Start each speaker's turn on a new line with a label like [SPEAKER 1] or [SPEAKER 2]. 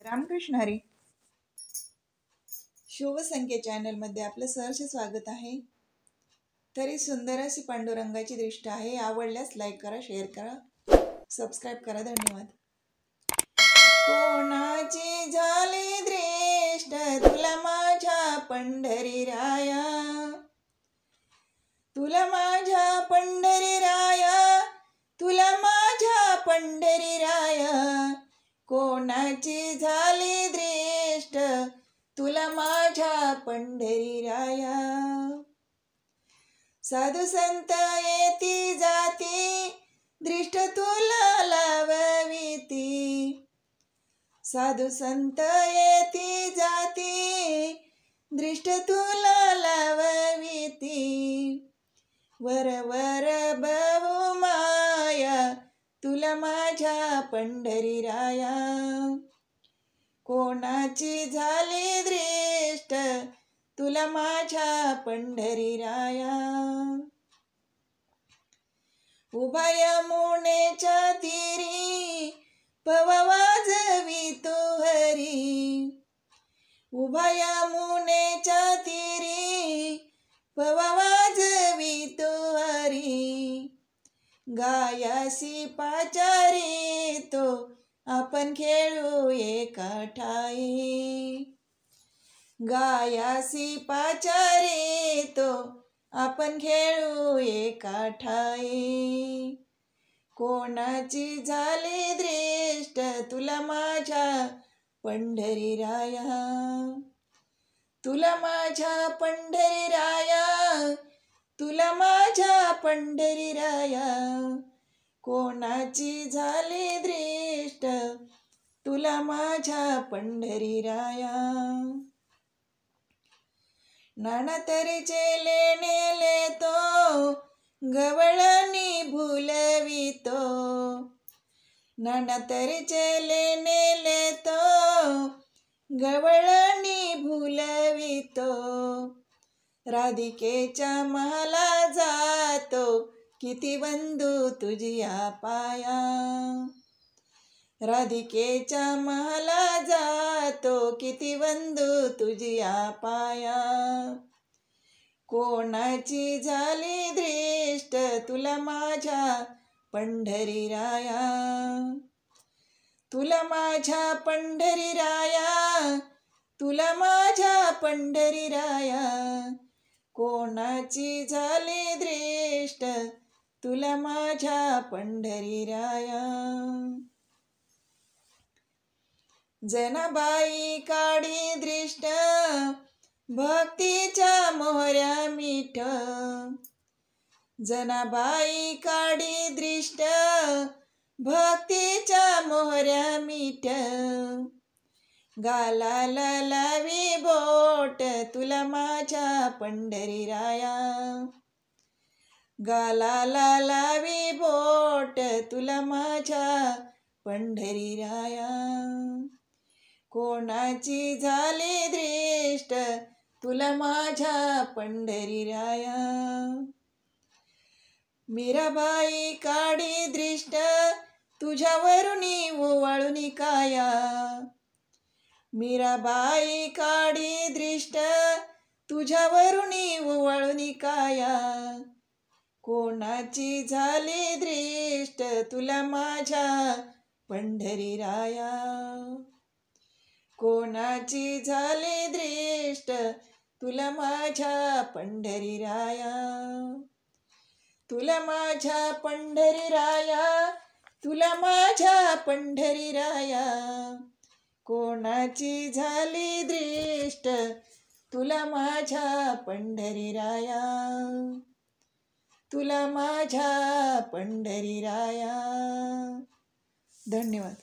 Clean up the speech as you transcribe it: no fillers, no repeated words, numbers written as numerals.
[SPEAKER 1] रामकृष्ण हरी. शुभ संख्या चॅनलमध्ये आपलं सहर्ष स्वागत आहे. तरी सुंदर अशी पांडुरंगाची दृष्ट आहे. आवडल्यास लाईक करा, शेअर करा, सबस्क्राईब करा. धन्यवाद. कोणाची झाली दृष्ट तुला माझ्या पंढरी राया, तुला माझ्या पंढरी राया, तुला माझ्या पंढरी राया. कोणाची झाली दृष्ट तुला माझ्या पंढरी राया. साधू संत येती जाती दृष्ट तुला लावविती, साधू संत येती जाती दृष्ट तुला लावविती. वर वर बहुमाया तुला माझ्या पंढरी राया. कोणाची झाली दृष्ट तुला माझ्या पंढरी राया. उभा यमुनेच्या तीरी पवा वाजवितो हरी, उभा यमुनेच्या तीरी पवा वाजवितो हरी. गायासी पाचारी तो आपण खेळू एका ठाई, गायासी पाचारी तो आपण खेळू एका ठाई. कोणाची झाली दृष्ट तुला माझ्या पंढरी राया, तुला माझ्या पंढरी राया, तुला माझ्या पंढरी राया. कोणाची झाली दृष्ट तुला माझ्या पंढरी राया. नानातरीचे लेणे तो गवळणी भुलवितो, नानातरीचे लेणे तो गवळणी भुलवितो. राधिकेच्या महाला जातो किती बंधू तुझिया पाया, राधिकेच्या महाला जातो किती बंधू तुझिया पाया. कोणाची झाली दृष्ट तुला माझ्या पंढरी राया, तुला माझ्या पंढरी राया, तुला माझ्या पंढरी राया. कोणाची झाली दृष्ट तुला माझ्या पंढरी राया. जनाबाई काढी दृष्ट भक्तीच्या मोहऱ्या मीठ, जनाबाई काढी दृष्ट भक्तीच्या मोहऱ्या मीठ. गालाला लावी बोट तुला माझ्या पंढरी राया, गालाला लावी बोट तुला माझ्या पंढरी राया. कोणाची झाली दृष्ट तुला माझ्या पंढरी राया. मीराबाई काढी दृष्ट तुझ्यावरुनी ओवाळुनी काया, मीराबाई काढी दृष्ट तुझ्यावरुनी ओवाळुनी काया. कोणाची झाली दृष्ट तुला माझ्या पंढरी राया, कोणाची झाली दृष्ट तुला माझ्या पंढरी राया. तुला माझ्या पंढरी राया, तुला माझ्या पंढरी राया. कोणाची झाली दृष्ट तुला माझ्या पंढरी राया, तुला माझ्या पंढरी राया. धन्यवाद.